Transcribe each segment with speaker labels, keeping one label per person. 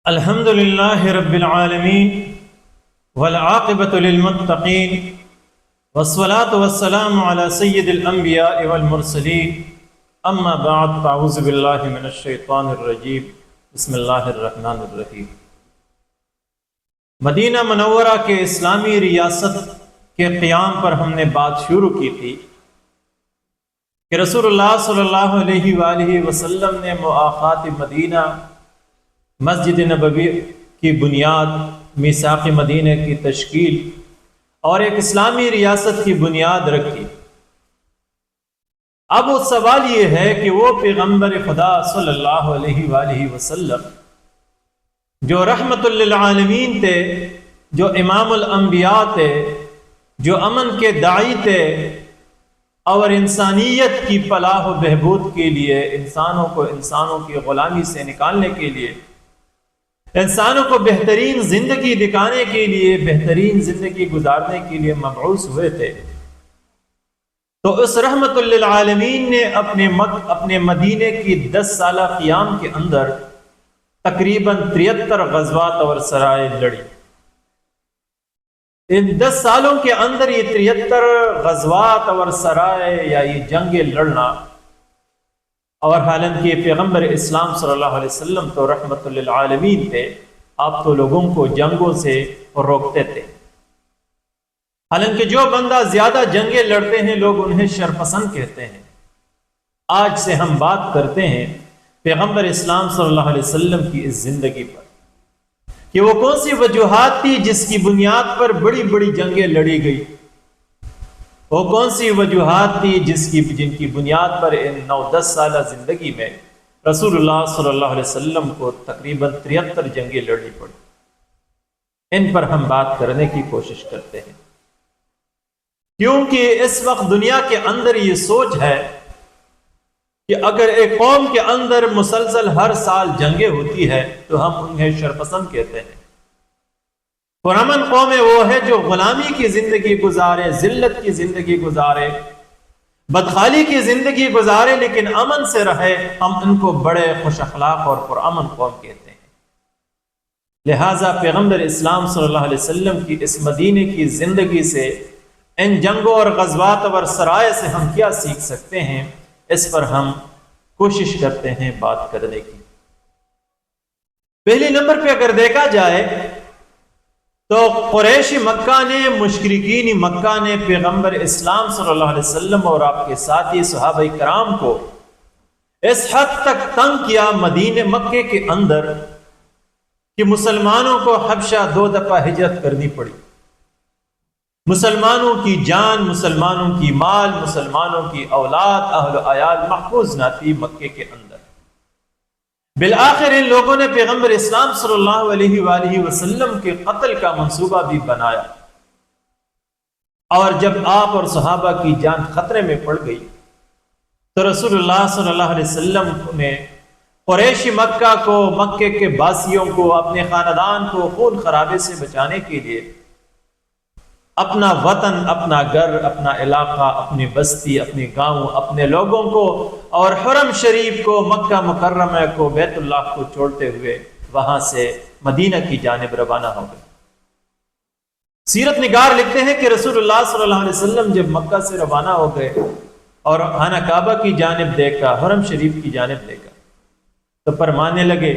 Speaker 1: الحمد للہ رب العالمین والعاقبۃ للمتقین والصلاة والسلام علی سید الانبیاء والمرسلین اما بعد فاعوذ باللہ من الشیطان الرجیم بسم اللہ الرحمن الرحیم۔ مدینہ منورہ کے اسلامی ریاست کے قیام پر ہم نے بات شروع کی تھی کہ رسول اللہ صلی اللہ علیہ وآلہ وسلم نے مؤاخات مدینہ، مسجد نبوی کی بنیاد، میثاق مدینہ کی تشکیل اور ایک اسلامی ریاست کی بنیاد رکھی۔ اب وہ سوال یہ ہے کہ وہ پیغمبر خدا صلی اللہ علیہ وآلہ وسلم جو رحمت للعالمین تھے، جو امام الانبیاء تھے، جو امن کے داعی تھے اور انسانیت کی فلاح و بہبود کے لیے، انسانوں کی غلامی سے نکالنے کے لیے، انسانوں کو بہترین زندگی دکھانے کے لیے، بہترین زندگی گزارنے کے لیے مبعوث ہوئے تھے، تو اس رحمت للعالمین نے اپنے مدینے کی 10 سالہ قیام کے اندر تقریباً 73 غزوات اور سرائے لڑی۔ ان 10 سالوں کے اندر یہ 73 غزوات اور سرائے یا یہ جنگیں لڑنا، اور حالانکہ پیغمبر اسلام صلی اللہ علیہ وسلم تو رحمت للعالمین تھے، آپ تو لوگوں کو جنگوں سے روکتے تھے۔ حالانکہ جو بندہ زیادہ جنگیں لڑتے ہیں لوگ انہیں شرپسند کہتے ہیں۔ آج سے ہم بات کرتے ہیں پیغمبر اسلام صلی اللہ علیہ وسلم کی اس زندگی پر کہ وہ کون سی وجوہات تھی جس کی بنیاد پر بڑی بڑی جنگیں لڑی گئی، وہ کون سی وجوہات تھی جن کی بنیاد پر ان 9-10 سالہ زندگی میں رسول اللہ صلی اللہ علیہ وسلم کو تقریباً 73 جنگیں لڑنی پڑی۔ ان پر ہم بات کرنے کی کوشش کرتے ہیں، کیونکہ اس وقت دنیا کے اندر یہ سوچ ہے کہ اگر ایک قوم کے اندر مسلسل ہر سال جنگیں ہوتی ہے تو ہم انہیں شرپسند کہتے ہیں۔ پرامن قوم وہ ہے جو غلامی کی زندگی گزارے، ذلت کی زندگی گزارے، بدخالی کی زندگی گزارے لیکن امن سے رہے، ہم ان کو بڑے خوش اخلاق اور پرامن قوم کہتے ہیں۔ لہٰذا پیغمبر اسلام صلی اللہ علیہ وسلم کی اس مدینے کی زندگی سے، ان جنگوں اور غزوات اور سرائے سے ہم کیا سیکھ سکتے ہیں، اس پر ہم کوشش کرتے ہیں بات کرنے کی۔ پہلی نمبر پہ اگر دیکھا جائے تو قریش مکہ نے، مشرکین مکہ نے پیغمبر اسلام صلی اللہ علیہ وسلم اور آپ کے ساتھی صحابہ کرام کو اس حد تک تنگ کیا مدینہ مکہ کے اندر کہ مسلمانوں کو حبشہ 2 دفعہ ہجرت کرنی پڑی۔ مسلمانوں کی جان، مسلمانوں کی مال، مسلمانوں کی اولاد، اہل و عیال محفوظ نہ تھی مکہ کے اندر۔ بالآخر ان لوگوں نے پیغمبر اسلام صلی اللہ علیہ وآلہ وسلم کے قتل کا منصوبہ بھی بنایا، اور جب آپ اور صحابہ کی جان خطرے میں پڑ گئی تو رسول اللہ صلی اللہ علیہ وسلم نے قریش مکہ کو، مکہ کے باسیوں کو، اپنے خاندان کو خون خرابے سے بچانے کے لیے اپنا وطن، اپنا گھر، اپنا علاقہ، اپنی بستی، اپنے گاؤں، اپنے لوگوں کو اور حرم شریف کو، مکہ مکرمہ کو، بیت اللہ کو چھوڑتے ہوئے وہاں سے مدینہ کی جانب روانہ ہو گئے۔ سیرت نگار لکھتے ہیں کہ رسول اللہ صلی اللہ علیہ وسلم جب مکہ سے روانہ ہو گئے اور خانہ کعبہ کی جانب دیکھا، حرم شریف کی جانب دیکھا تو فرمانے لگے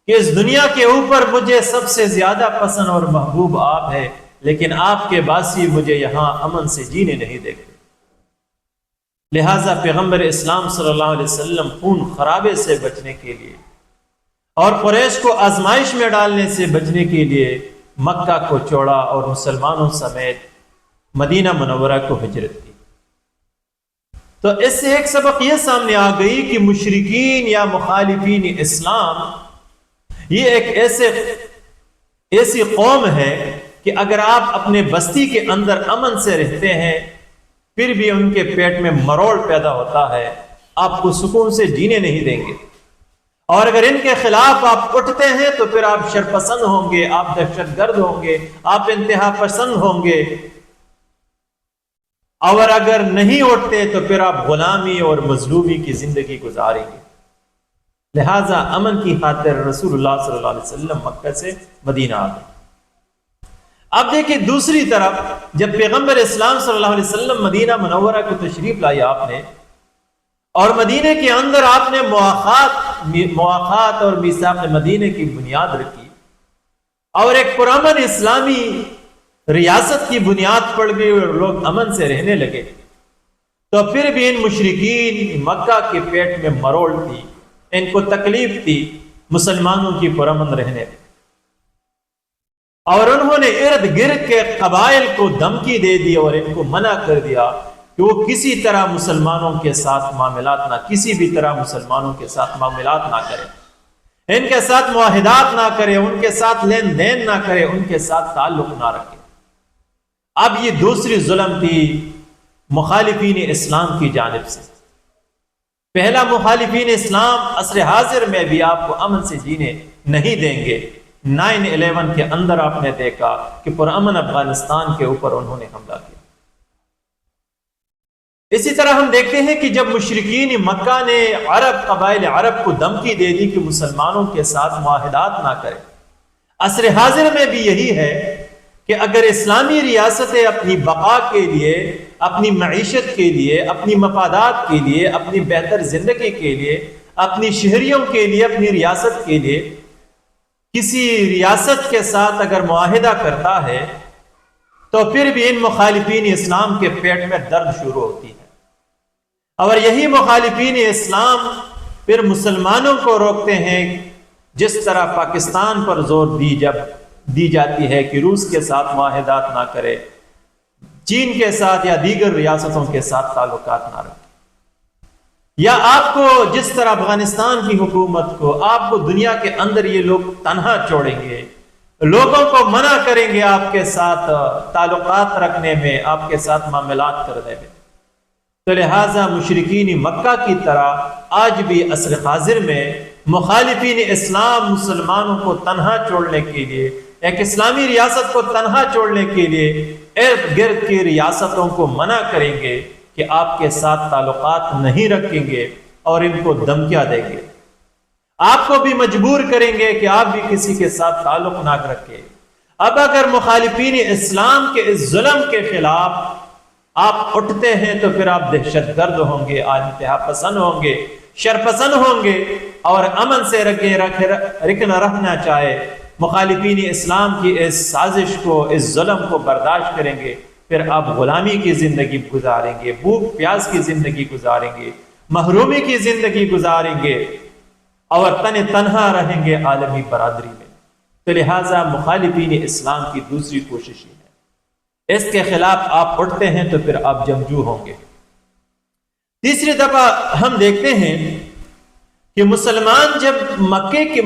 Speaker 1: کہ اس دنیا کے اوپر مجھے سب سے زیادہ پسند اور محبوب آپ ہے، لیکن آپ کے باسی مجھے یہاں امن سے جینے نہیں دیتے۔ لہٰذا پیغمبر اسلام صلی اللہ علیہ وسلم خون خرابے سے بچنے کے لیے اور قریش کو آزمائش میں ڈالنے سے بچنے کے لیے مکہ کو چھوڑا اور مسلمانوں سمیت مدینہ منورہ کو ہجرت کی۔ تو اس سے ایک سبق یہ سامنے آ گئی کہ مشرکین یا مخالفین اسلام یہ ایک ایسی قوم ہے کہ اگر آپ اپنے بستی کے اندر امن سے رہتے ہیں پھر بھی ان کے پیٹ میں مروڑ پیدا ہوتا ہے، آپ کو سکون سے جینے نہیں دیں گے، اور اگر ان کے خلاف آپ اٹھتے ہیں تو پھر آپ شرپسند ہوں گے، آپ دہشت گرد ہوں گے، آپ انتہا پسند ہوں گے، اور اگر نہیں اٹھتے تو پھر آپ غلامی اور مظلومی کی زندگی گزاریں گے۔ لہٰذا امن کی خاطر رسول اللہ صلی اللہ علیہ وسلم مکہ سے مدینہ آ گئے۔ اب دیکھیں دوسری طرف جب پیغمبر اسلام صلی اللہ علیہ وسلم مدینہ منورہ کو تشریف لائی آپ نے، اور مدینہ کے اندر آپ نے مواخات اور میثاق مدینہ کی بنیاد رکھی، اور ایک پرامن اسلامی ریاست کی بنیاد پڑ گئی اور لوگ امن سے رہنے لگے، تو پھر بھی ان مشرکین مکہ کے پیٹ میں مروڑ تھی، ان کو تکلیف تھی مسلمانوں کی پرامن رہنے میں، اور انہوں نے ارد گرد کے قبائل کو دھمکی دے دی اور ان کو منع کر دیا کہ وہ کسی طرح مسلمانوں کے ساتھ معاملات نہ، کسی بھی طرح مسلمانوں کے ساتھ معاملات نہ کرے، ان کے ساتھ معاہدات نہ کرے، ان کے ساتھ لین دین نہ کرے، ان کے ساتھ تعلق نہ رکھے۔ اب یہ دوسری ظلم تھی مخالفین اسلام کی جانب سے۔ پہلا، مخالفین اسلام عصر حاضر میں بھی آپ کو امن سے جینے نہیں دیں گے۔ 9/11 کے اندر آپ نے دیکھا کہ پرامن افغانستان کے اوپر انہوں نے حملہ کیا۔ اسی طرح ہم دیکھتے ہیں کہ جب مشرکین مکہ نے قبائل عرب کو دھمکی دے دی کہ مسلمانوں کے ساتھ معاہدات نہ کرے، عصر حاضر میں بھی یہی ہے کہ اگر اسلامی ریاستیں اپنی بقا کے لیے، اپنی معیشت کے لیے، اپنی مفادات کے لیے، اپنی بہتر زندگی کے لیے، اپنی شہریوں کے لیے، اپنی ریاست کے لیے کسی ریاست کے ساتھ اگر معاہدہ کرتا ہے تو پھر بھی ان مخالفین اسلام کے پیٹ میں درد شروع ہوتی ہے، اور یہی مخالفین اسلام پھر مسلمانوں کو روکتے ہیں، جس طرح پاکستان پر زور دی جاتی ہے کہ روس کے ساتھ معاہدات نہ کرے، چین کے ساتھ یا دیگر ریاستوں کے ساتھ تعلقات نہ رکھے، یا آپ کو جس طرح افغانستان کی حکومت کو، آپ کو دنیا کے اندر یہ لوگ تنہا چھوڑیں گے، لوگوں کو منع کریں گے آپ کے ساتھ تعلقات رکھنے میں، آپ کے ساتھ معاملات کرنے میں۔ تو لہٰذا مشرکین مکہ کی طرح آج بھی عصر حاضر میں مخالفین اسلام مسلمانوں کو تنہا چھوڑنے کے لیے، ایک اسلامی ریاست کو تنہا چھوڑنے کے لیے ارد گرد کی ریاستوں کو منع کریں گے کہ آپ کے ساتھ تعلقات نہیں رکھیں گے، اور ان کو دھمکیاں دیں گے، آپ کو بھی مجبور کریں گے کہ آپ بھی کسی کے ساتھ تعلق نہ رکھیں۔ اب اگر مخالفین اسلام کے اس ظلم کے خلاف آپ اٹھتے ہیں تو پھر آپ دہشت گرد ہوں گے، انتہا پسند ہوں گے، شرپسند ہوں گے، اور امن سے رہنا چاہے مخالفین اسلام کی اس سازش کو، اس ظلم کو برداشت کریں گے، پھر آپ غلامی کی زندگی گزاریں گے، بھوک پیاس کی زندگی گزاریں گے، محرومی کی زندگی گزاریں گے، اور تنہا رہیں گے عالمی برادری میں۔ تو لہٰذا مخالفین اسلام کی دوسری کوشش ہے، اس کے خلاف آپ اٹھتے ہیں تو پھر آپ جنگجو ہوں گے۔ تیسری دفعہ ہم دیکھتے ہیں کہ مسلمان جب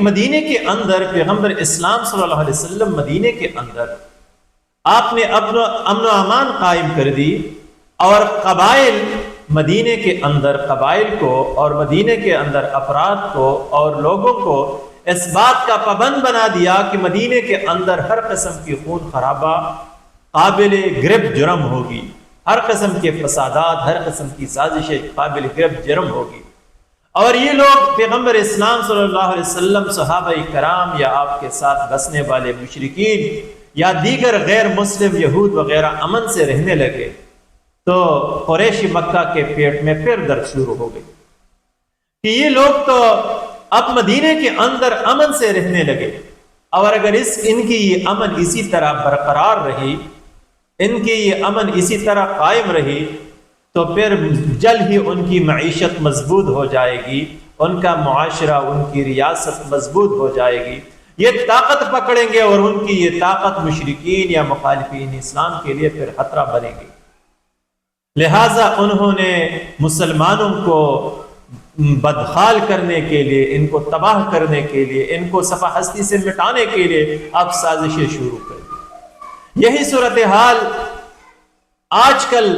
Speaker 1: مدینے کے اندر، پیغمبر اسلام صلی اللہ علیہ وسلم مدینے کے اندر آپ نے امن و امان قائم کر دی، اور قبائل مدینے کے اندر، قبائل کو اور مدینے کے اندر افراد کو اور لوگوں کو اس بات کا پابند بنا دیا کہ مدینے کے اندر ہر قسم کی خون خرابہ قابل گرفت جرم ہوگی، ہر قسم کے فسادات، ہر قسم کی سازشیں قابل گرفت جرم ہوگی، اور یہ لوگ پیغمبر اسلام صلی اللہ علیہ وسلم، صحابہ کرام یا آپ کے ساتھ بسنے والے مشرکین یا دیگر غیر مسلم یہود وغیرہ امن سے رہنے لگے، تو قریش مکہ کے پیٹ میں پھر درد شروع ہو گئی کہ یہ لوگ تو اب مدینے کے اندر امن سے رہنے لگے، اور اگر ان کی یہ امن اسی طرح برقرار رہی، ان کی یہ امن اسی طرح قائم رہی، تو پھر جلد ہی ان کی معیشت مضبوط ہو جائے گی، ان کا معاشرہ، ان کی ریاست مضبوط ہو جائے گی، یہ طاقت پکڑیں گے، اور ان کی یہ طاقت مشرکین یا مخالفین اسلام کے لیے پھر خطرہ بنے گی۔ لہٰذا انہوں نے مسلمانوں کو بدحال کرنے کے لیے، ان کو تباہ کرنے کے لیے، ان کو صفحہ ہستی سے مٹانے کے لیے اب سازشیں شروع کر دی۔ یہی صورتحال آج کل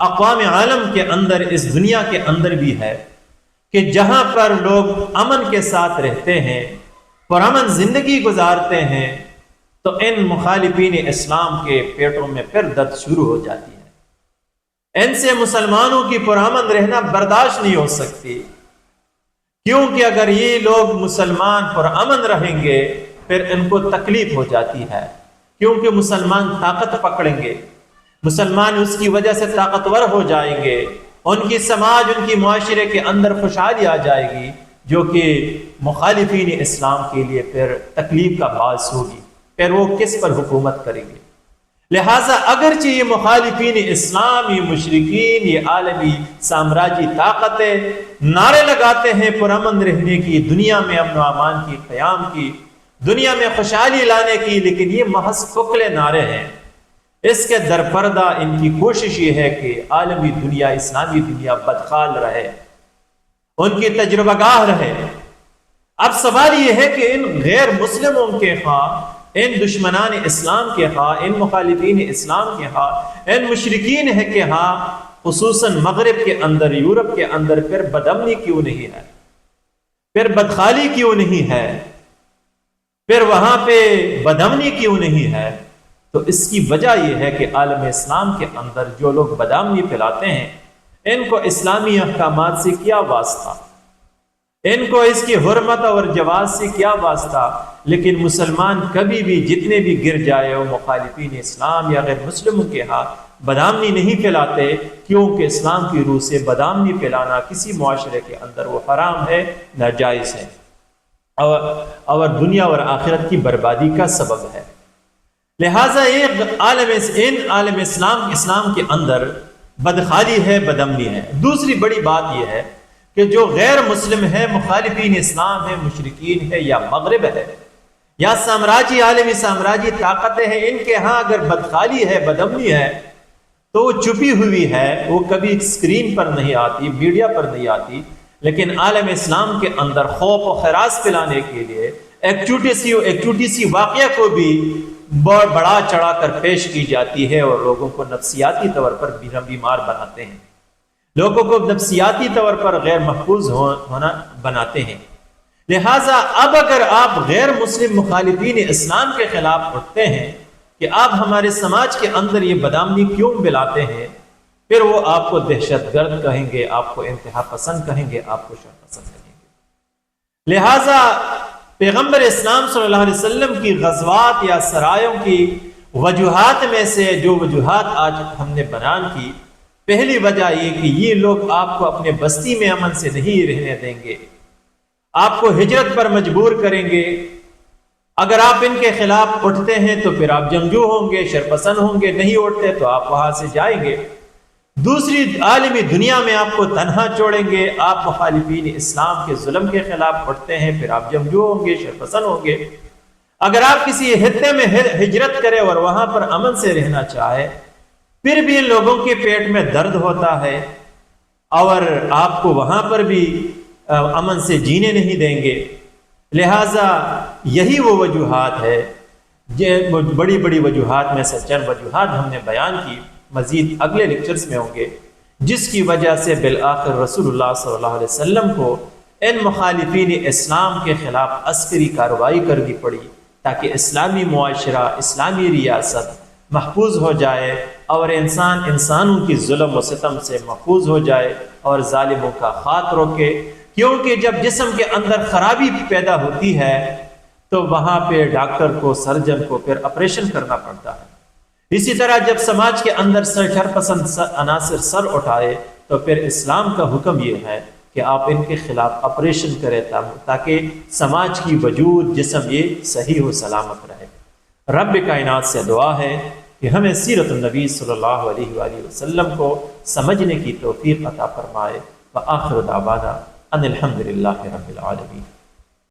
Speaker 1: اقوام عالم کے اندر، اس دنیا کے اندر بھی ہے کہ جہاں پر لوگ امن کے ساتھ رہتے ہیں، پرامن زندگی گزارتے ہیں، تو ان مخالفین اسلام کے پیٹوں میں پھر درد شروع ہو جاتی ہے، ان سے مسلمانوں کی پرامن رہنا برداشت نہیں ہو سکتی، کیونکہ اگر یہ لوگ مسلمان پرامن رہیں گے پھر ان کو تکلیف ہو جاتی ہے، کیونکہ مسلمان طاقت پکڑیں گے، مسلمان اس کی وجہ سے طاقتور ہو جائیں گے، ان کی سماج، ان کی معاشرے کے اندر خوشحالی آ جائے گی، جو کہ مخالفین اسلام کے لیے پھر تکلیف کا باعث ہوگی، پھر وہ کس پر حکومت کریں گے؟ لہٰذا اگرچہ یہ مخالفین اسلام، یہ مشرکین، یہ عالمی سامراجی طاقتیں نعرے لگاتے ہیں پرامن رہنے کی، دنیا میں امن و امان کی، قیام کی، دنیا میں خوشحالی لانے کی، لیکن یہ محض کھوکھلے نعرے ہیں۔ اس کے درپردہ ان کی کوشش یہ ہے کہ عالمی دنیا، اسلامی دنیا بدحال رہے، ان کی تجربہ گاہ رہے۔ اب سوال یہ ہے کہ ان غیر مسلموں کے خواہ، ان دشمنان اسلام کے خواہ، ان مخالفین اسلام کے خواہ، ان مشرکین ہے کہ ہاں خصوصاً مغرب کے اندر، یورپ کے اندر پھر بدامنی کیوں نہیں ہے، پھر بدخالی کیوں نہیں ہے، پھر وہاں پہ بدامنی کیوں نہیں ہے؟ تو اس کی وجہ یہ ہے کہ عالم اسلام کے اندر جو لوگ بدامنی پھیلاتے ہیں، ان کو اسلامی احکامات سے کیا واسطہ، ان کو اس کی حرمت اور جواز سے کیا واسطہ؟ لیکن مسلمان کبھی بھی جتنے بھی گر جائے وہ مخالفین اسلام یا غیر مسلموں کے ہاں بدامنی نہیں پھیلاتے، کیونکہ اسلام کی روح سے بدامنی پھیلانا کسی معاشرے کے اندر وہ حرام ہے، ناجائز ہے، اور دنیا اور آخرت کی بربادی کا سبب ہے۔ لہٰذا عالم اسلام کے اندر بدخالی ہے، بدامنی ہے۔ دوسری بڑی بات یہ ہے کہ جو غیر مسلم ہے، مخالفین اسلام ہے، مشرکین ہے، یا مغرب ہے، یا عالمی سامراجی طاقتیں ہیں، ان کے ہاں اگر بدخالی ہے، بدامنی ہے، تو وہ چھپی ہوئی ہے، وہ کبھی اسکرین پر نہیں آتی، میڈیا پر نہیں آتی، لیکن عالم اسلام کے اندر خوف و ہراس پھیلانے کے لیے ایک چھوٹی سی واقعہ کو بھی بڑا چڑھا کر پیش کی جاتی ہے، اور لوگوں کو نفسیاتی طور پر بیمار بناتے ہیں، لوگوں کو نفسیاتی طور پر غیر محفوظ ہونا بناتے ہیں۔ لہٰذا اب اگر آپ غیر مسلم مخالفین اسلام کے خلاف اٹھتے ہیں کہ آپ ہمارے سماج کے اندر یہ بدامنی کیوں بلاتے ہیں، پھر وہ آپ کو دہشت گرد کہیں گے، آپ کو انتہا پسند کہیں گے، آپ کو شر پسند کہیں گے۔ لہٰذا پیغمبر اسلام صلی اللہ علیہ وسلم کی غزوات یا سرایوں کی وجوہات میں سے جو وجوہات آج ہم نے بیان کی، پہلی وجہ یہ کہ یہ لوگ آپ کو اپنے بستی میں امن سے نہیں رہنے دیں گے، آپ کو ہجرت پر مجبور کریں گے۔ اگر آپ ان کے خلاف اٹھتے ہیں تو پھر آپ جنگجو ہوں گے، شرپسند ہوں گے، نہیں اٹھتے تو آپ وہاں سے جائیں گے۔ دوسری، عالمی دنیا میں آپ کو تنہا چھوڑیں گے، آپ مخالفین اسلام کے ظلم کے خلاف اٹھتے ہیں، پھر آپ جنگجو ہوں گے، شرپسند ہوں گے۔ اگر آپ کسی خطے میں ہجرت کریں اور وہاں پر امن سے رہنا چاہے، پھر بھی ان لوگوں کے پیٹ میں درد ہوتا ہے، اور آپ کو وہاں پر بھی امن سے جینے نہیں دیں گے۔ لہٰذا یہی وہ وجوہات ہے، بڑی بڑی وجوہات میں سے چند وجوہات ہم نے بیان کی، مزید اگلے لیکچرز میں ہوں گے، جس کی وجہ سے بالآخر رسول اللہ صلی اللہ علیہ وسلم کو ان مخالفین اسلام کے خلاف عسکری کارروائی کرنی پڑی، تاکہ اسلامی معاشرہ، اسلامی ریاست محفوظ ہو جائے، اور انسانوں کی ظلم و ستم سے محفوظ ہو جائے، اور ظالموں کا خاک روکے۔ کیونکہ جب جسم کے اندر خرابی پیدا ہوتی ہے تو وہاں پہ ڈاکٹر کو، سرجن کو پھر آپریشن کرنا پڑتا ہے۔ اسی طرح جب سماج کے اندر شرپسند عناصر سر اٹھائے تو پھر اسلام کا حکم یہ ہے کہ آپ ان کے خلاف آپریشن کریں، تاکہ سماج کی وجود، جسم یہ صحیح و سلامت رہے۔ رب کائنات سے دعا ہے کہ ہمیں سیرت النبی صلی اللہ علیہ وآلہ وسلم کو سمجھنے کی توفیق عطا فرمائے۔ وآخر دعوانا ان الحمد للہ رب العالمین۔